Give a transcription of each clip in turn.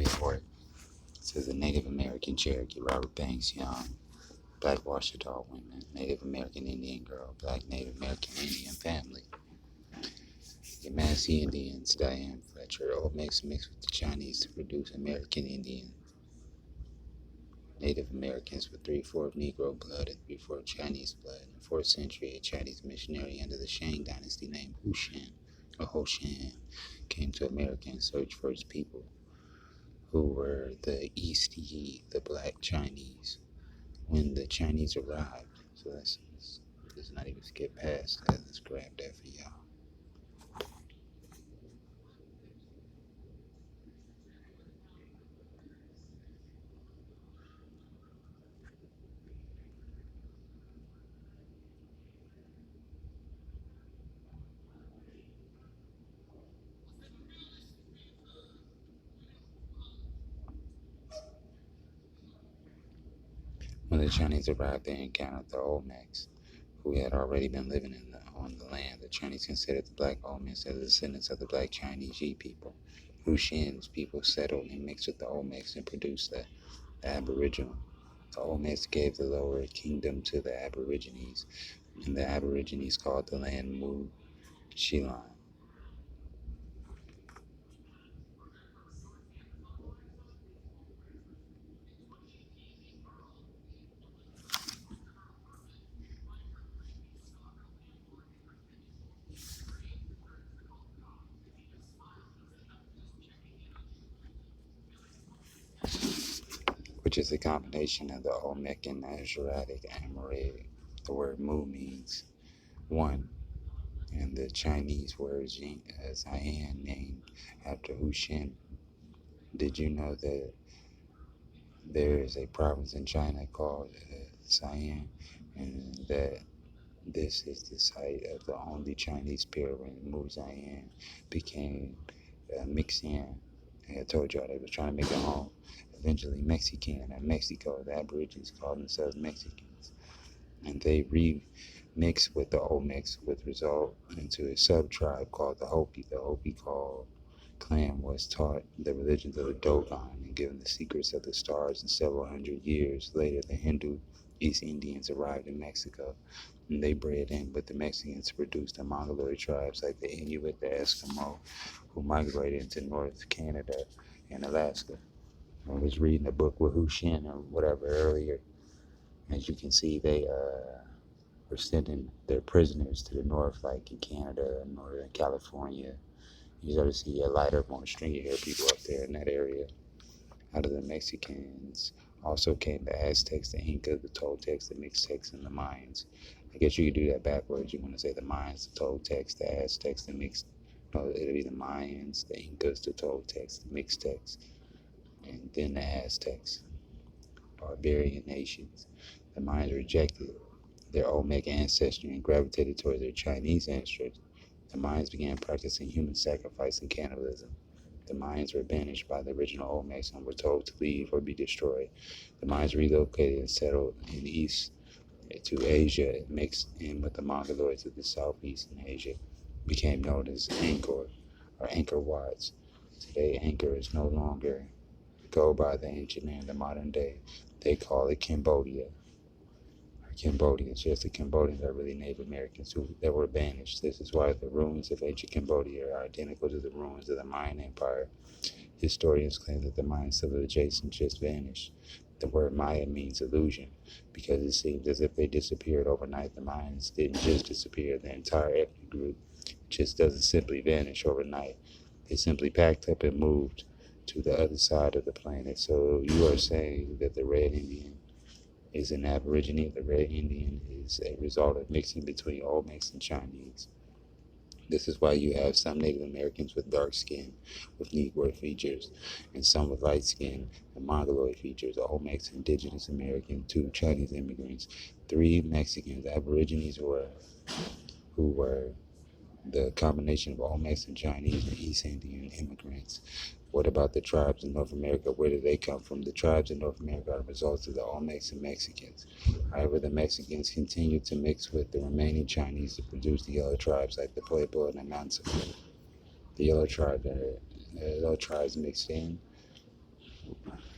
report. It says a Native American Cherokee, Robert Banks Young, Black Washita women, Native American Indian girl, Black Native American Indian family. Yamasee Indians, Diane Fletcher, olmec mixed with the Chinese to produce American Indian. Native Americans with 3/4 Negro blood and 3/4 Chinese blood. In the 4th century, a Chinese missionary under the Shang dynasty named Hoshan came to America in search for his people, who were the izta, the black Chinese. When the Chinese arrived, so let's not even skip past that. Let's grab that for y'all. When the Chinese arrived, they encountered the Olmecs, who had already been living on the land. The Chinese considered the black Olmecs as descendants of the black Chinese Yi people. Hushin's people settled and mixed with the Olmecs and produced the Aboriginal. The Olmecs gave the lower kingdom to the Aborigines, and the Aborigines called the land Mu Shilan, which is a combination of the Olmec and Asiatic Amharic. The word Mu means one, and the Chinese word Zian, named after Hushin. Did you know that there is a province in China called Sian, and that this is the site of the only Chinese pyramid? Muzayan became Mixian. I told y'all they was trying to make a home. Eventually Mexican or Mexico, the Aborigines called themselves Mexicans, and they remixed with the Olmecs, with result into a sub-tribe called the Hopi. The Hopi clan was taught the religions of the Dogon and given the secrets of the stars, and several hundred years later the Hindu East Indians arrived in Mexico, and they bred in with the Mexicans to produce the Mongoloid tribes like the Inuit, the Eskimo, who migrated into North Canada and Alaska. I was reading a book with Hushin or whatever earlier. As you can see, they were sending their prisoners to the north, like in Canada, Northern California. You start to see a lighter, more stringier people up there in that area. Out of the Mexicans also came the Aztecs, the Incas, the Toltecs, the Mixtecs, and the Mayans. I guess you could do that backwards. You want to say the Mayans, the Toltecs, the Aztecs, the Mixtecs. No, it'll be the Mayans, the Incas, the Toltecs, the Mixtecs, and then the Aztecs, barbarian nations. The Mayans rejected their Olmec ancestry and gravitated towards their Chinese ancestors. The Mayans began practicing human sacrifice and cannibalism. The Mayans were banished by the original Olmecs and were told to leave or be destroyed. The Mayans relocated and settled in east to Asia and mixed in with the Mongoloids of the southeastern Asia, became known as Angkor or Angkor Wats. Today, Angkor is no longer go by the ancient name. The modern day, they call it Cambodia. Cambodians, yes, the Cambodians are really Native Americans that were banished. This is why the ruins of ancient Cambodia are identical to the ruins of the Mayan Empire. Historians claim that the Mayan civilization just vanished. The word Maya means illusion, because it seems as if they disappeared overnight. The Mayans didn't just disappear, the entire ethnic group just doesn't simply vanish overnight. They simply packed up and moved to the other side of the planet. So you are saying that the Red Indian is an Aborigine. The Red Indian is a result of mixing between Olmecs and Chinese. This is why you have some Native Americans with dark skin, with Negroid features, and some with light skin and Mongoloid features. Olmecs, Indigenous American, 2 Chinese immigrants, 3 Mexicans. Aborigines who were the combination of Olmecs and Chinese and East Indian immigrants. What about the tribes in North America? Where do they come from? The tribes in North America are the results of the Olmecs and Mexicans. However, the Mexicans continued to mix with the remaining Chinese to produce the yellow tribes like the Pueblo and the Mansa. The yellow tribes mixed in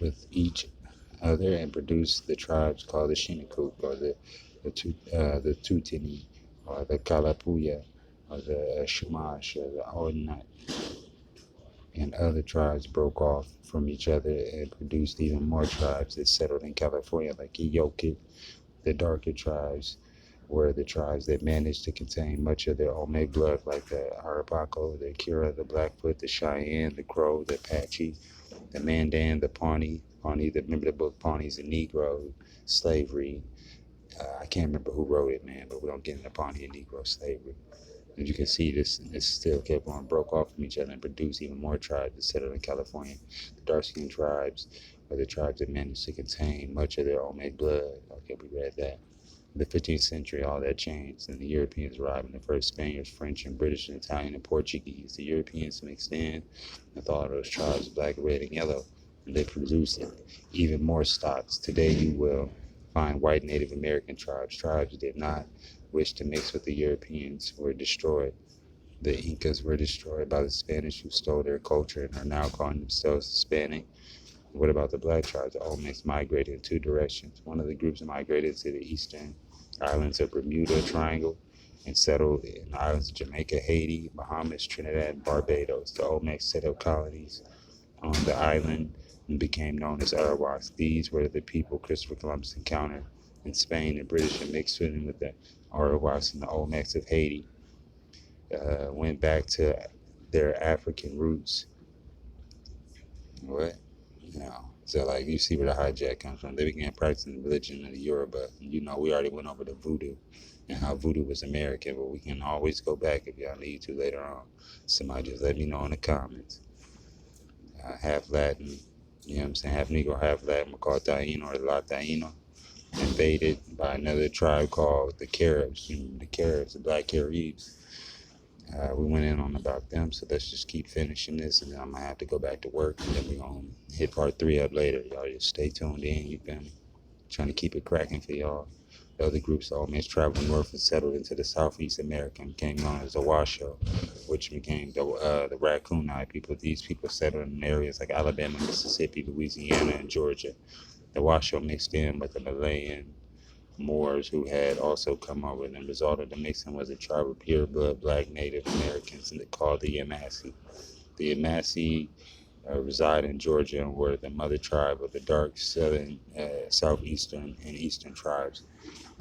with each other and produce the tribes called the Shinnecock, or the Tutini, or the Kalapuya, or the Shumash, or the Ordnat, and other tribes broke off from each other and produced even more tribes that settled in California, like Yokit. The darker tribes were the tribes that managed to contain much of their Olmec blood, like the Arapaho, the Kira, the Blackfoot, the Cheyenne, the Crow, the Apache, the Mandan, the Pawnee. Remember the book Pawnee's a Negro, slavery. I can't remember who wrote it, man, but we don't get into Pawnee and Negro slavery. As you can see, this still kept on, broke off from each other and produced even more tribes that settled in California. The dark-skinned tribes are the tribes that managed to contain much of their Olmec blood. Okay, we read that. In the 15th century, all that changed, and the Europeans arrived, and the first Spaniards, French, and British, and Italian, and Portuguese. The Europeans mixed in with all of those tribes, black, red, and yellow, and they produced even more stocks. Today, you will find white Native American tribes. Tribes that did not wish to mix with the Europeans were destroyed. The Incas were destroyed by the Spanish, who stole their culture and are now calling themselves Hispanic. What about the black tribes? The Olmecs migrated in two directions. One of the groups migrated to the eastern islands of Bermuda Triangle and settled in the islands of Jamaica, Haiti, Bahamas, Trinidad, and Barbados. The Olmecs set up colonies on the island and became known as Arawaks. These were the people Christopher Columbus encountered in Spain. The British had mixed with the Arawaks and the Olmecs of Haiti. Went back to their African roots. What? So like you see where the hijack comes from. They began practicing the religion of the Yoruba. We already went over the voodoo and how voodoo was American, but we can always go back if y'all need to later on. Somebody just let me know in the comments. Half Latin, you know what I'm saying? Half Negro, half Latin, we're called Taino or La Taino, invaded by another tribe called the Caribs. The Caribs, the Black Caribs. We went in on about them, so let's just keep finishing this, and then I'm gonna have to go back to work, and then we're gonna hit part 3 up later. Y'all just stay tuned in. You feel me? Trying to keep it cracking for y'all. The other groups almost traveled north and settled into the Southeast America and became known as the Washoe, which became the Raccoon-eyed people. These people settled in areas like Alabama, Mississippi, Louisiana, and Georgia. The Washoe mixed in with the Malayan Moors, who had also come over, and the result of the mixing was a tribe of pure blood black Native Americans called the Yamasee. The Yamasee reside in Georgia and were the mother tribe of the dark southern, southeastern, and eastern tribes.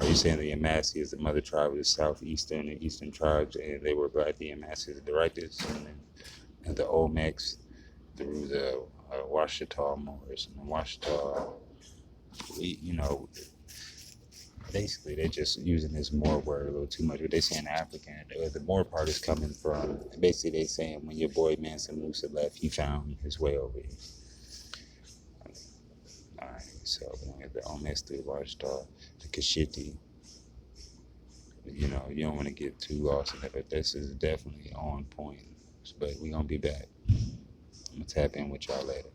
Are you saying the Yamasee is the mother tribe of the southeastern and eastern tribes, and they were black? The Yamasee the directors, and the Olmecs through the Washita Moors and the Washita. Basically, they're just using this Moor word a little too much, but they're saying African. The Moor part is coming from, basically, they saying when your boy Mansa Musa left, he found his way over here. Alright, so we're going to get the Olmecs through the Washita, the Kashiti. You don't want to get too lost in it, but this is definitely on point. But we're going to be back. I'm going to tap in with y'all later.